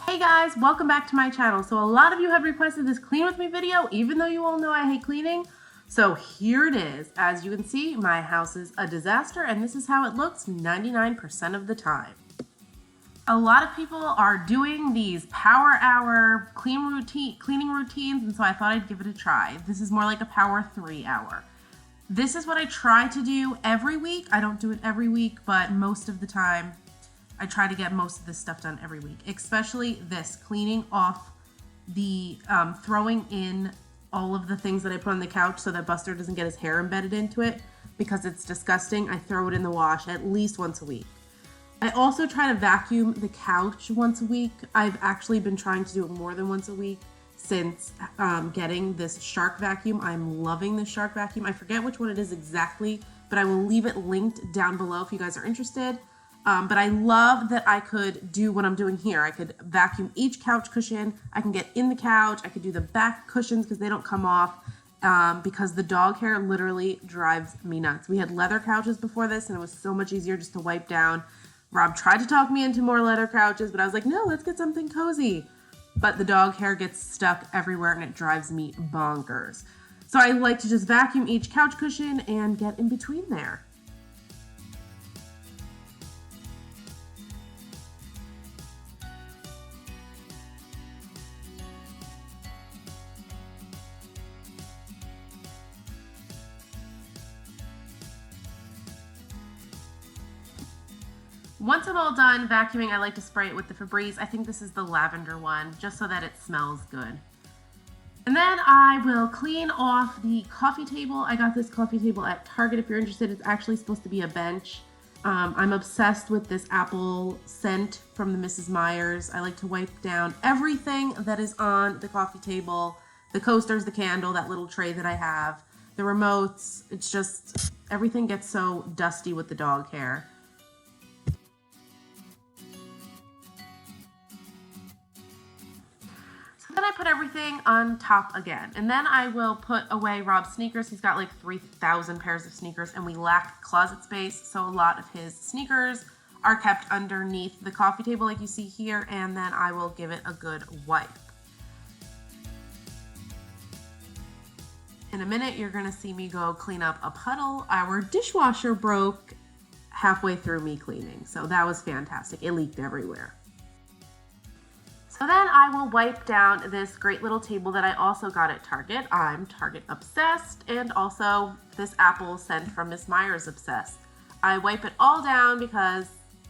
Hey guys, welcome back to my channel. So a lot of you have requested this clean with me video, even though you all know I hate cleaning. So here it is. As you can see, my house is a disaster and this is how it looks 99% of the time. A lot of people are doing these power hour cleaning routines, and so I thought I'd give it a try. This is more like a power 3 hour. This is what I try to do every week. I don't do it every week, but most of the time I try to get most of this stuff done every week, especially this, cleaning off the, throwing in all of the things that I put on the couch so that Buster doesn't get his hair embedded into it because it's disgusting. I throw it in the wash at least once a week. I also try to vacuum the couch once a week. I've actually been trying to do it more than once a week since getting this shark vacuum. I'm loving this shark vacuum. I forget which one it is exactly, but I will leave it linked down below if you guys are interested. But I love that I could do what I'm doing here. I could vacuum each couch cushion. I can get in the couch. I could do the back cushions because they don't come off because the dog hair literally drives me nuts. We had leather couches before this and it was so much easier just to wipe down. Rob tried to talk me into more leather couches, but I was like, no, let's get something cozy. But the dog hair gets stuck everywhere and it drives me bonkers. So I like to just vacuum each couch cushion and get in between there. Once I'm all done vacuuming, I like to spray it with the Febreze. I think this is the lavender one, just so that it smells good. And then I will clean off the coffee table. I got this coffee table at Target if you're interested. It's actually supposed to be a bench. I'm obsessed with this apple scent from the Mrs. Meyer's. I like to wipe down everything that is on the coffee table. The coasters, the candle, that little tray that I have, the remotes. It's just, everything gets so dusty with the dog hair. Then I put everything on top again, and then I will put away Rob's sneakers. He's got like 3,000 pairs of sneakers and we lack closet space, so a lot of his sneakers are kept underneath the coffee table like you see here, and then I will give it a good wipe. In a minute you're gonna see me go clean up a puddle. Our dishwasher broke halfway through me cleaning, so that was fantastic. It leaked everywhere. So then I will wipe down this great little table that I also got at Target. I'm Target obsessed, and also this apple scent from Miss Meyer's obsessed. I wipe it all down because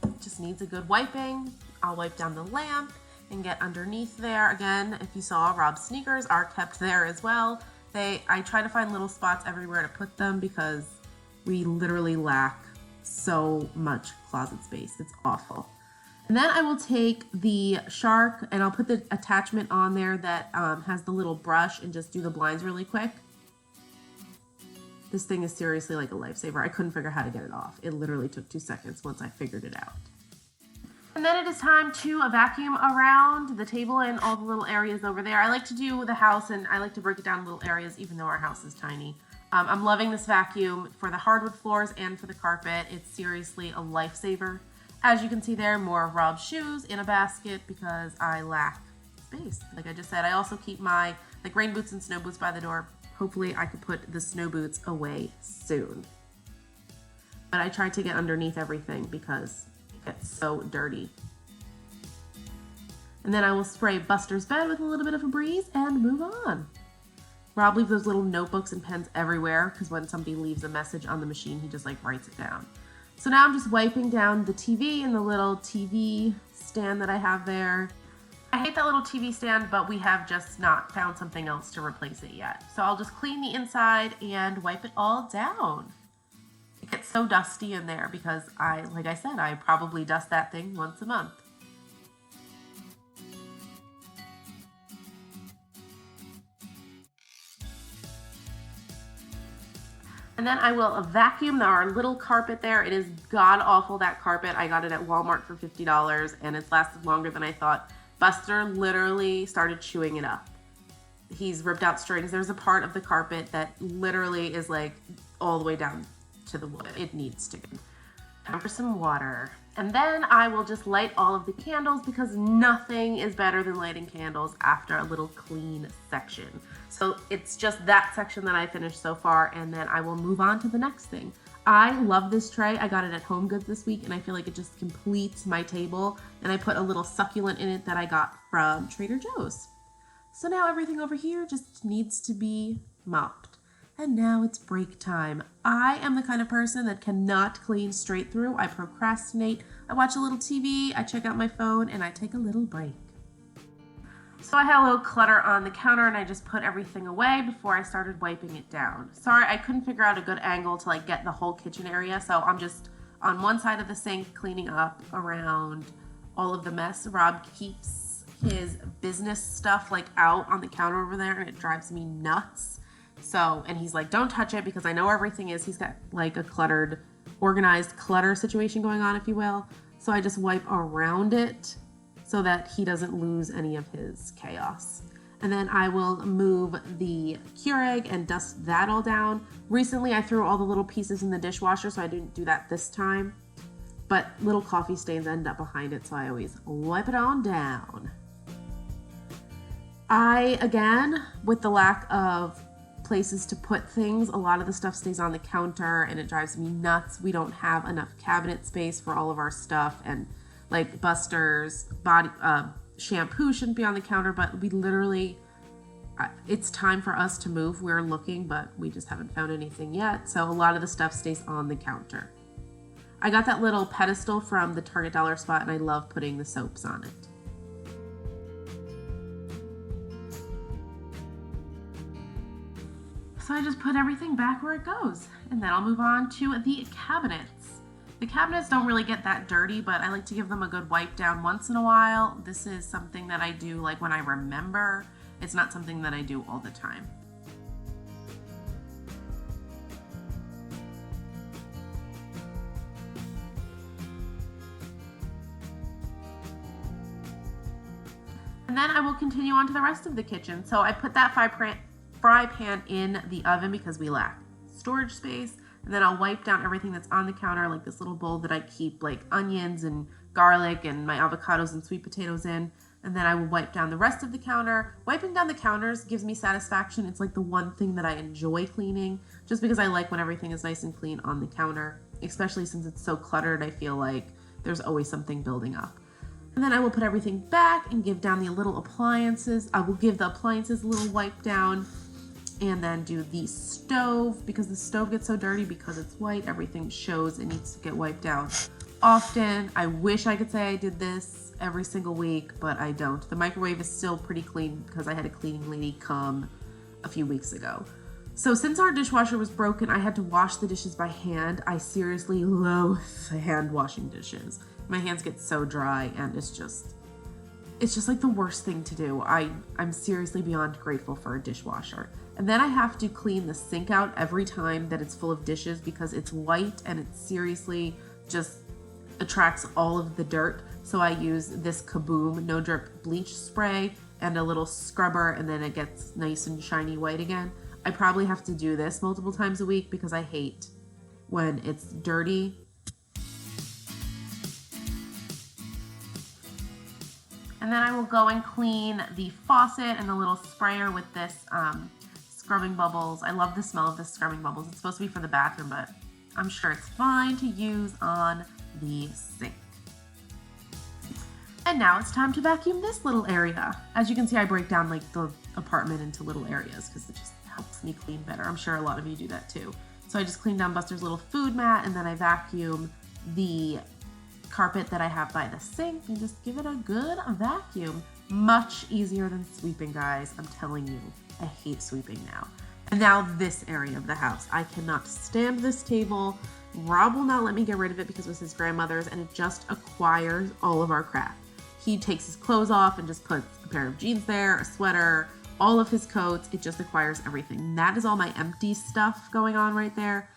it just needs a good wiping. I'll wipe down the lamp and get underneath there. Again, if you saw, Rob's sneakers are kept there as well. I try to find little spots everywhere to put them because we literally lack so much closet space. It's awful. And then I will take the shark and I'll put the attachment on there that has the little brush and just do the blinds really quick. This thing is seriously like a lifesaver. I couldn't figure out how to get it off. It literally took 2 seconds once I figured it out. And then it is time to vacuum around the table and all the little areas over there. I like to do the house and I like to break it down in little areas even though our house is tiny. I'm loving this vacuum for the hardwood floors and for the carpet. It's seriously a lifesaver. As you can see there, more of Rob's shoes in a basket because I lack space. Like I just said, I also keep my rain boots and snow boots by the door. Hopefully I could put the snow boots away soon. But I tried to get underneath everything because it gets so dirty. And then I will spray Buster's bed with a little bit of Febreze and move on. Rob leaves those little notebooks and pens everywhere because when somebody leaves a message on the machine, he just writes it down. So now I'm just wiping down the TV and the little TV stand that I have there. I hate that little TV stand, but we have just not found something else to replace it yet. So I'll just clean the inside and wipe it all down. It gets so dusty in there because like I said, I probably dust that thing once a month. And then I will vacuum our little carpet there. It is god-awful, that carpet. I got it at Walmart for $50 and it's lasted longer than I thought. Buster literally started chewing it up. He's ripped out strings. There's a part of the carpet that literally is all the way down to the wood. It needs to go. Time for some water. And then I will just light all of the candles because nothing is better than lighting candles after a little clean section. So it's just that section that I finished so far, and then I will move on to the next thing. I love this tray. I got it at Home Goods this week, and I feel like it just completes my table. And I put a little succulent in it that I got from Trader Joe's. So now everything over here just needs to be mopped. And now it's break time. I am the kind of person that cannot clean straight through. I procrastinate. I watch a little TV, I check out my phone, and I take a little break. So I had a little clutter on the counter, and I just put everything away before I started wiping it down. Sorry, I couldn't figure out a good angle to like get the whole kitchen area, so I'm just on one side of the sink cleaning up around all of the mess. Rob keeps his business stuff like out on the counter over there, and it drives me nuts. So, and he's like, don't touch it because I know where everything is. He's got like a cluttered, organized clutter situation going on, if you will. So I just wipe around it so that he doesn't lose any of his chaos. And then I will move the Keurig and dust that all down. Recently, I threw all the little pieces in the dishwasher, so I didn't do that this time. But little coffee stains end up behind it, so I always wipe it on down. Again, with the lack of places to put things, a lot of the stuff stays on the counter and it drives me nuts. We don't have enough cabinet space for all of our stuff, and like Buster's body shampoo shouldn't be on the counter, but we literally it's time for us to move. We're looking, but we just haven't found anything yet, so a lot of the stuff stays on the counter. I got that little pedestal from the Target Dollar Spot, and I love putting the soaps on it. So I just put everything back where it goes, and then I'll move on to the cabinets. The cabinets don't really get that dirty, but I like to give them a good wipe down once in a while. This is something that I do like when I remember. It's not something that I do all the time. And then I will continue on to the rest of the kitchen. So I put that fry pan in the oven because we lack storage space, and then I'll wipe down everything that's on the counter, like this little bowl that I keep like onions and garlic and my avocados and sweet potatoes in, and then I will wipe down the rest of the counter. Wiping down the counters gives me satisfaction. It's like the one thing that I enjoy cleaning, just because I like when everything is nice and clean on the counter, especially since it's so cluttered. I feel like there's always something building up. And then I will put everything back and give down the little appliances. I will give the appliances a little wipe down, and then do the stove, because the stove gets so dirty because it's white. Everything shows it needs to get wiped out often. I wish I could say I did this every single week, but I don't. The microwave is still pretty clean because I had a cleaning lady come a few weeks ago. So since our dishwasher was broken, I had to wash the dishes by hand. I seriously loathe hand washing dishes. My hands get so dry, and it's just like the worst thing to do. I'm seriously beyond grateful for a dishwasher. And then I have to clean the sink out every time that it's full of dishes because it's white and it seriously just attracts all of the dirt. So I use this Kaboom no drip bleach spray and a little scrubber, and then it gets nice and shiny white again. I probably have to do this multiple times a week because I hate when it's dirty. And then I will go and clean the faucet and the little sprayer with this scrubbing bubbles. I love the smell of the scrubbing bubbles. It's supposed to be for the bathroom, but I'm sure it's fine to use on the sink. And now it's time to vacuum this little area. As you can see, I break down like the apartment into little areas because it just helps me clean better. I'm sure a lot of you do that too. So I just clean down Buster's little food mat, and then I vacuum the carpet that I have by the sink and just give it a good vacuum. Much easier than sweeping, guys. I'm telling you, I hate sweeping now. And now this area of the house. I cannot stand this table. Rob will not let me get rid of it because it was his grandmother's, and it just acquires all of our crap. He takes his clothes off and just puts a pair of jeans there, a sweater, all of his coats. It just acquires everything. That is all my empty stuff going on right there,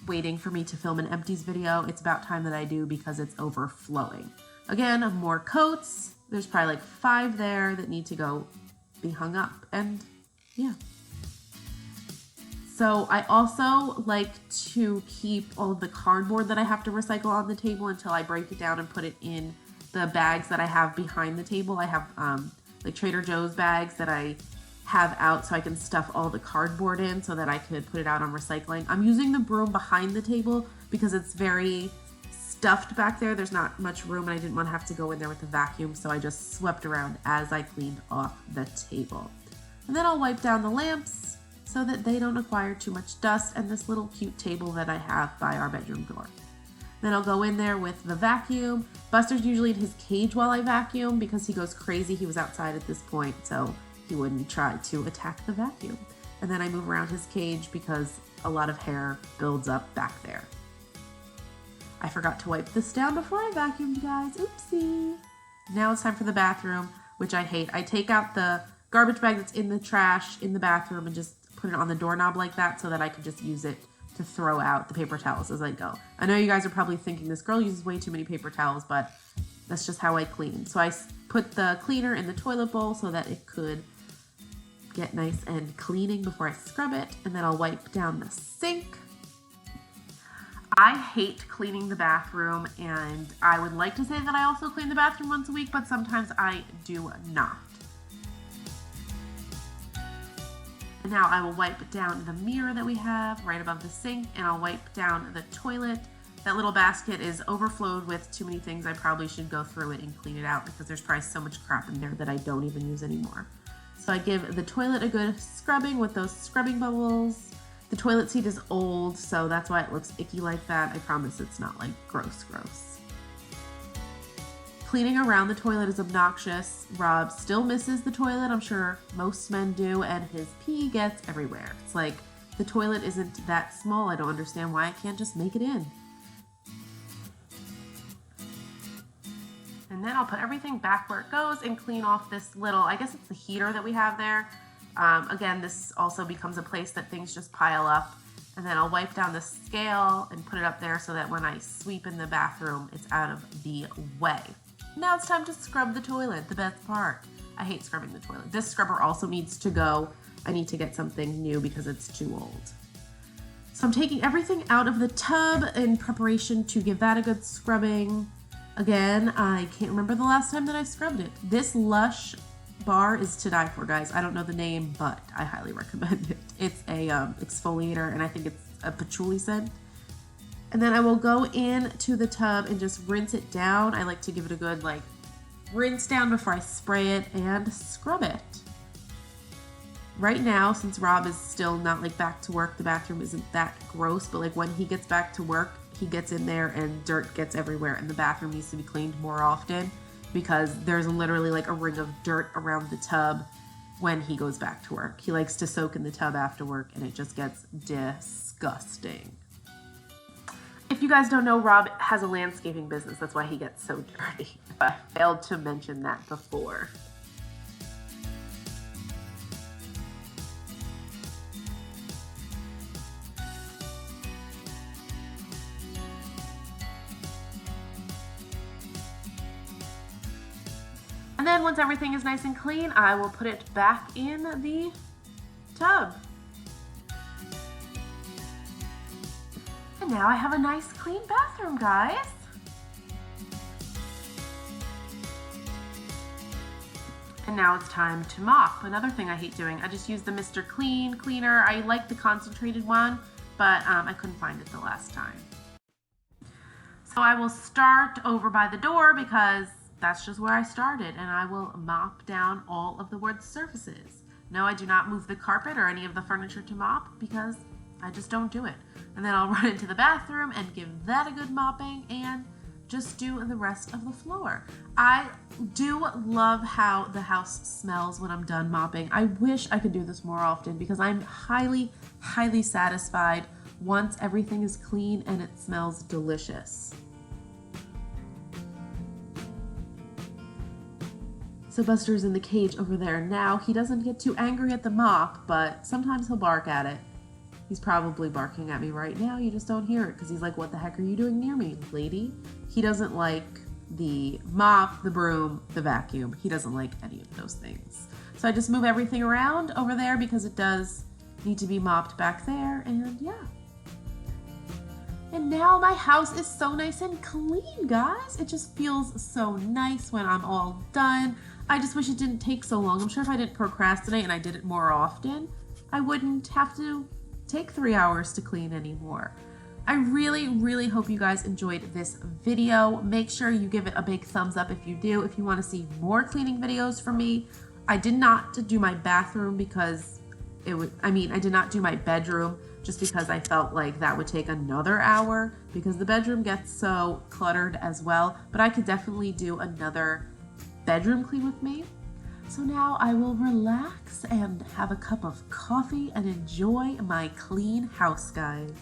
waiting for me to film an empties video. It's about time that I do because it's overflowing. Again, more coats. There's probably like 5 there that need to go be hung up, and yeah. So I also like to keep all of the cardboard that I have to recycle on the table until I break it down and put it in the bags that I have behind the table. I have like Trader Joe's bags that I have out so I can stuff all the cardboard in so that I could put it out on recycling. I'm using the broom behind the table because it's very stuffed back there. There's not much room and I didn't want to have to go in there with a vacuum, so I just swept around as I cleaned off the table. And then I'll wipe down the lamps so that they don't acquire too much dust, and this little cute table that I have by our bedroom door. Then I'll go in there with the vacuum. Buster's usually in his cage while I vacuum because he goes crazy. He was outside at this point, so he wouldn't try to attack the vacuum. And then I move around his cage because a lot of hair builds up back there. I forgot to wipe this down before I vacuumed, guys. Oopsie. Now it's time for the bathroom, which I hate. I take out the garbage bag that's in the trash in the bathroom and just put it on the doorknob like that so that I could just use it to throw out the paper towels as I go. I know you guys are probably thinking this girl uses way too many paper towels, but that's just how I clean. So I put the cleaner in the toilet bowl so that it could get nice and cleaning before I scrub it, and then I'll wipe down the sink. I hate cleaning the bathroom, and I would like to say that I also clean the bathroom once a week, but sometimes I do not. And now I will wipe down the mirror that we have right above the sink, and I'll wipe down the toilet. That little basket is overflowed with too many things. I probably should go through it and clean it out because there's probably so much crap in there that I don't even use anymore. So I give the toilet a good scrubbing with those scrubbing bubbles. The toilet seat is old, so that's why it looks icky like that. I promise it's not like gross. Cleaning around the toilet is obnoxious. Rob still misses the toilet. I'm sure most men do, and his pee gets everywhere. It's like the toilet isn't that small. I don't understand why I can't just make it in. And then I'll put everything back where it goes and clean off this little, I guess it's the heater that we have there. Again, this also becomes a place that things just pile up. And then I'll wipe down the scale and put it up there so that when I sweep in the bathroom, it's out of the way. Now it's time to scrub the toilet, the best part. I hate scrubbing the toilet. This scrubber also needs to go. I need to get something new because it's too old. So I'm taking everything out of the tub in preparation to give that a good scrubbing. Again, I can't remember the last time that I scrubbed it. This Lush bar is to die for, guys. I don't know the name, but I highly recommend it. It's a exfoliator, and I think it's a patchouli scent. And then I will go into the tub and just rinse it down. I like to give it a good rinse down before I spray it and scrub it. Right now, since Rob is still not back to work, the bathroom isn't that gross, but when he gets back to work, he gets in there and dirt gets everywhere, and the bathroom needs to be cleaned more often because there's literally a ring of dirt around the tub when he goes back to work. He likes to soak in the tub after work, and it just gets disgusting. If you guys don't know, Rob has a landscaping business. That's why he gets so dirty. I failed to mention that before. And then once everything is nice and clean, I will put it back in the tub. And now I have a nice clean bathroom, guys. And now it's time to mop. Another thing I hate doing, I just use the Mr. Clean cleaner. I like the concentrated one, but I couldn't find it the last time. So I will start over by the door because that's just where I started, and I will mop down all of the wood surfaces. No, I do not move the carpet or any of the furniture to mop because I just don't do it. And then I'll run into the bathroom and give that a good mopping and just do the rest of the floor. I do love how the house smells when I'm done mopping. I wish I could do this more often because I'm highly, highly satisfied once everything is clean and it smells delicious. So Buster's in the cage over there now. He doesn't get too angry at the mop, but sometimes he'll bark at it. He's probably barking at me right now. You just don't hear it because he's like, what the heck are you doing near me, lady? He doesn't like the mop, the broom, the vacuum. He doesn't like any of those things. So I just move everything around over there because it does need to be mopped back there, and yeah. And now my house is so nice and clean, guys. It just feels so nice when I'm all done. I just wish it didn't take so long. I'm sure if I didn't procrastinate and I did it more often, I wouldn't have to take 3 hours to clean anymore. I really hope you guys enjoyed this video. Make sure you give it a big thumbs up if you do. If you want to see more cleaning videos from me. I did not do my bathroom because I did not do my bedroom just because I felt like that would take another hour because the bedroom gets so cluttered as well. But I could definitely do another bedroom clean with me. So now I will relax and have a cup of coffee and enjoy my clean house, guys.